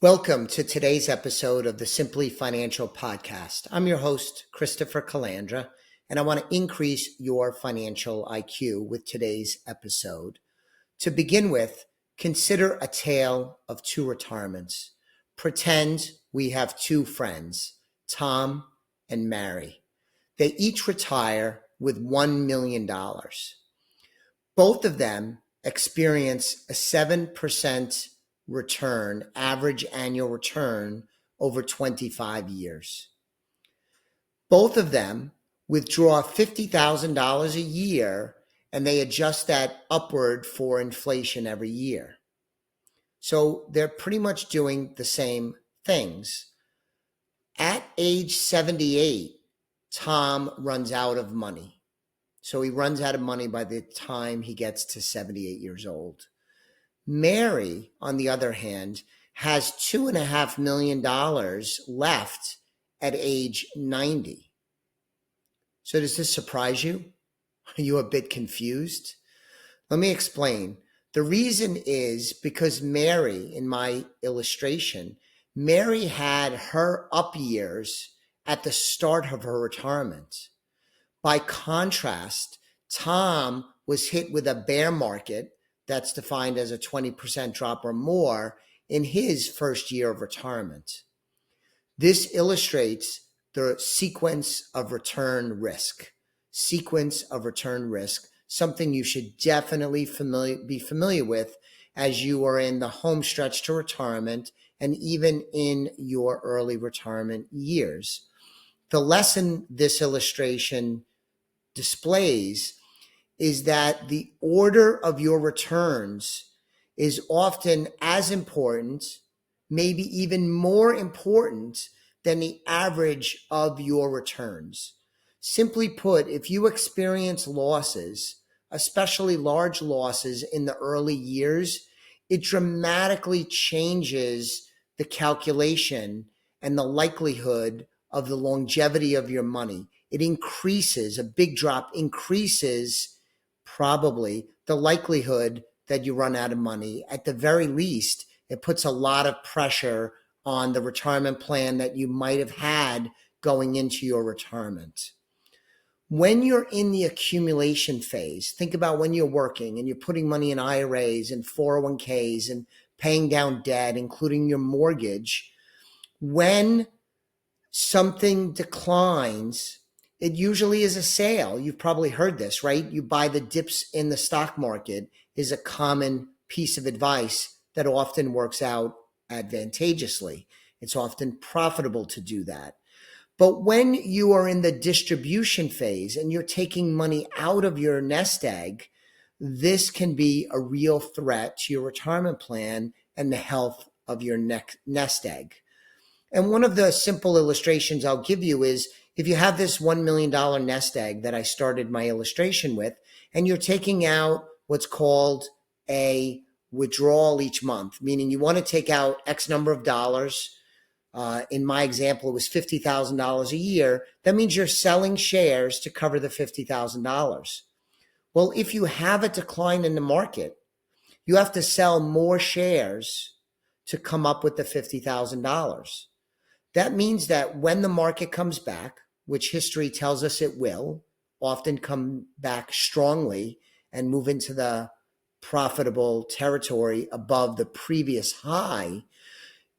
Welcome to today's episode of the Simply Financial Podcast. I'm your host, Christopher Calandra, and I want to increase your financial IQ with today's episode. To begin with, consider a tale of two retirements. Pretend we have two friends, Tom and Mary. They each retire with $1 million. Both of them experience a 7% return, average annual return over 25 years. Both of them withdraw $50,000 a year and they adjust that upward for inflation every year. So they're pretty much doing the same things. At age 78, Tom runs out of money. So he runs out of money by the time he gets to 78 years old. Mary, on the other hand, has $2.5 million left at age 90. So does this surprise you? Are you a bit confused? Let me explain. The reason is because Mary, in my illustration, Mary had her up years at the start of her retirement. By contrast, Tom was hit with a bear market that's defined as a 20% drop or more in his first year of retirement. This illustrates the sequence of return risk. Something you should definitely be familiar with as you are in the home stretch to retirement and even in your early retirement years. The lesson this illustration displays is that the order of your returns is often as important, maybe even more important than the average of your returns. Simply put, if you experience losses, especially large losses in the early years, it dramatically changes the calculation and the likelihood of the longevity of your money. It increases, a big drop increases probably the likelihood that you run out of money. At the very least, it puts a lot of pressure on the retirement plan that you might have had going into your retirement. When you're in the accumulation phase, think about when you're working and you're putting money in IRAs and 401ks and paying down debt, including your mortgage. When something declines, it usually is a sale. You've probably heard this, right? You buy the dips in the stock market is a common piece of advice that often works out advantageously. It's often profitable to do that. But when you are in the distribution phase and you're taking money out of your nest egg, this can be a real threat to your retirement plan and the health of your nest egg. And one of the simple illustrations I'll give you is if you have this $1 million nest egg that I started my illustration with, and you're taking out what's called a withdrawal each month, meaning you want to take out X number of dollars. In my example, it was $50,000 a year. That means you're selling shares to cover the $50,000. Well, if you have a decline in the market, you have to sell more shares to come up with the $50,000. That means that when the market comes back, which history tells us it will, often come back strongly and move into the profitable territory above the previous high,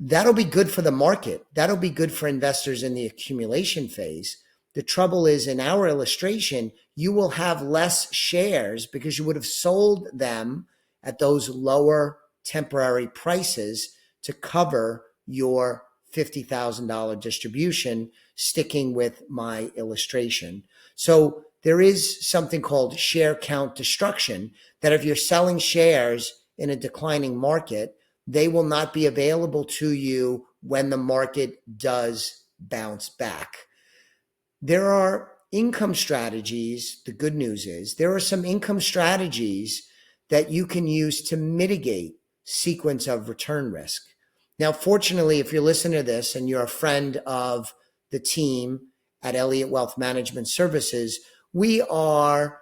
that'll be good for the market. That'll be good for investors in the accumulation phase. The trouble is, in our illustration, you will have less shares because you would have sold them at those lower temporary prices to cover your $50,000 distribution, sticking with my illustration. So there is something called share count destruction, that if you're selling shares in a declining market, they will not be available to you when the market does bounce back. There are income strategies. The good news is there are some income strategies that you can use to mitigate sequence of return risk. Now, fortunately, if you're listening to this and you're a friend of the team at Osaic Wealth Management Services, we are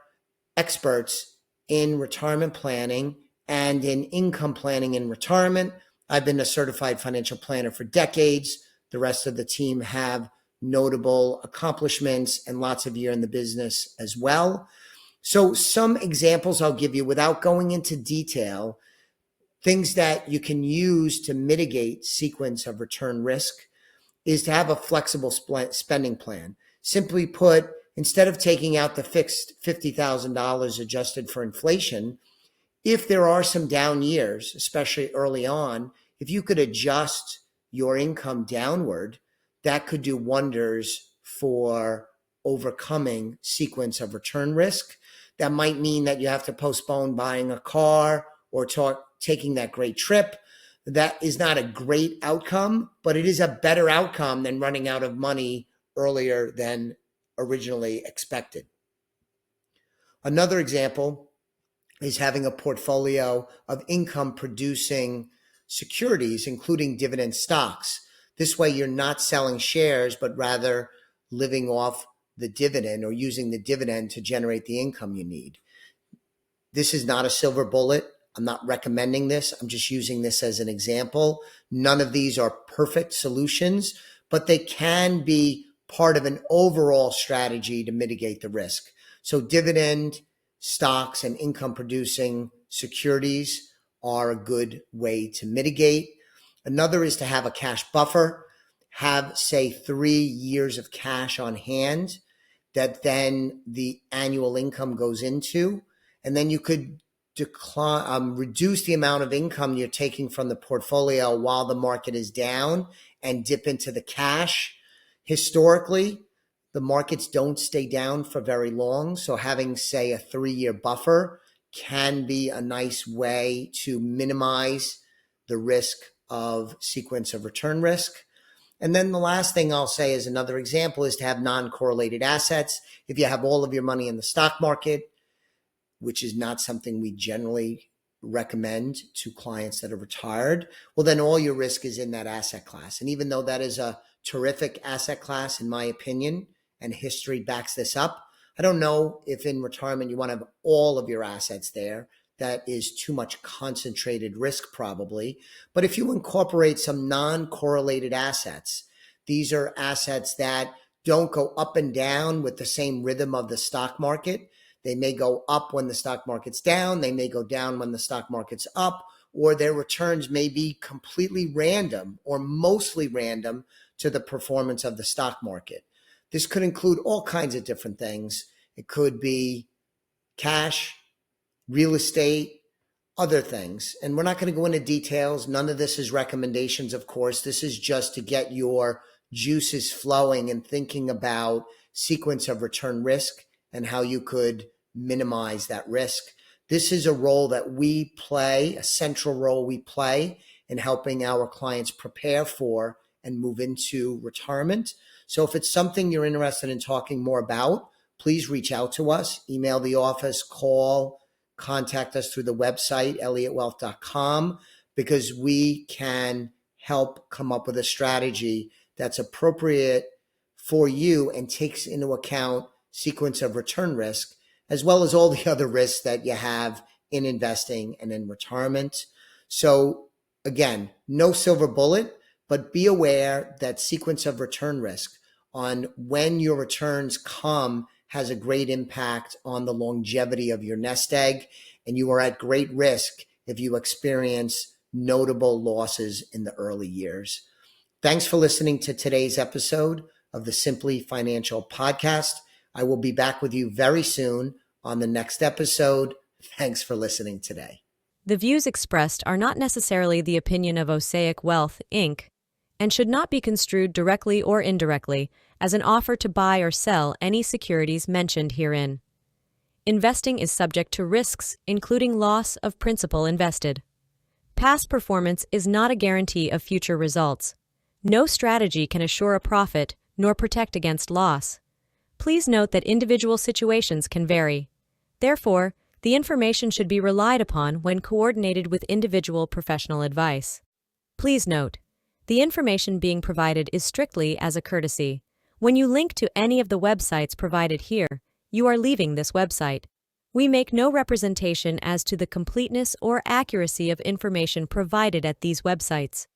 experts in retirement planning and in income planning in retirement. I've been a certified financial planner for decades. The rest of the team have notable accomplishments and lots of year in the business as well. So some examples I'll give you without going into detail, things that you can use to mitigate sequence of return risk is to have a flexible spending plan. Simply put, instead of taking out the fixed $50,000 adjusted for inflation, if there are some down years, especially early on, if you could adjust your income downward, that could do wonders for overcoming sequence of return risk. That might mean that you have to postpone buying a car or taking that great trip. That is not a great outcome, but it is a better outcome than running out of money earlier than originally expected. Another example is having a portfolio of income producing securities, including dividend stocks. This way you're not selling shares, but rather living off the dividend or using the dividend to generate the income you need. This is not a silver bullet. I'm not recommending this. I'm just using this as an example. None of these are perfect solutions, but they can be part of an overall strategy to mitigate the risk. So dividend stocks and income producing securities are a good way to mitigate. Another is to have a cash buffer, have say 3 years of cash on hand that then the annual income goes into, and then you could reduce the amount of income you're taking from the portfolio while the market is down and dip into the cash. Historically, the markets don't stay down for very long. So having, say, a 3-year buffer can be a nice way to minimize the risk of sequence of return risk. And then the last thing I'll say as another example is to have non-correlated assets. If you have all of your money in the stock market, which is not something we generally recommend to clients that are retired, well, then all your risk is in that asset class. And even though that is a terrific asset class, in my opinion, and history backs this up, I don't know if in retirement you want to have all of your assets there. That is too much concentrated risk probably. But if you incorporate some non-correlated assets, these are assets that don't go up and down with the same rhythm of the stock market. They may go up when the stock market's down. They may go down when the stock market's up, or their returns may be completely random or mostly random to the performance of the stock market. This could include all kinds of different things. It could be cash, real estate, other things. And we're not going to go into details. None of this is recommendations, of course. This is just to get your juices flowing and thinking about sequence of return risk and how you could minimize that risk. This is a role that we play, a central role we play in helping our clients prepare for and move into retirement. So if it's something you're interested in talking more about, please reach out to us, email the office, call, contact us through the website, elliottwealth.com, because we can help come up with a strategy that's appropriate for you and takes into account sequence of return risk, as well as all the other risks that you have in investing and in retirement. So again, no silver bullet, but be aware that sequence of return risk on when your returns come has a great impact on the longevity of your nest egg, and you are at great risk if you experience notable losses in the early years. Thanks for listening to today's episode of the Simply Financial Podcast. I will be back with you very soon on the next episode. Thanks for listening today. The views expressed are not necessarily the opinion of Osaic Wealth, Inc., and should not be construed directly or indirectly as an offer to buy or sell any securities mentioned herein. Investing is subject to risks, including loss of principal invested. Past performance is not a guarantee of future results. No strategy can assure a profit nor protect against loss. Please note that individual situations can vary. Therefore, the information should be relied upon when coordinated with individual professional advice. Please note, the information being provided is strictly as a courtesy. When you link to any of the websites provided here, you are leaving this website. We make no representation as to the completeness or accuracy of information provided at these websites.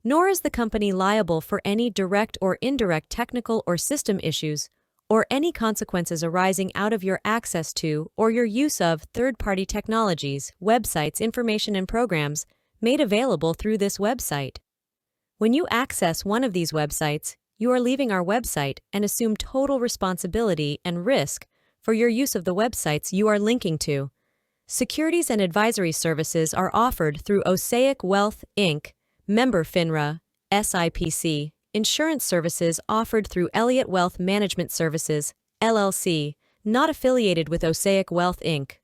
Nor is the company liable for any direct or indirect technical or system issues, or any consequences arising out of your access to or your use of third-party technologies, websites, information, and programs made available through this website. When you access one of these websites, you are leaving our website and assume total responsibility and risk for your use of the websites you are linking to. Securities and advisory services are offered through Osaic Wealth, Inc., member FINRA, SIPC. Insurance services offered through Elliott Wealth Management Services, LLC, not affiliated with Osaic Wealth, Inc.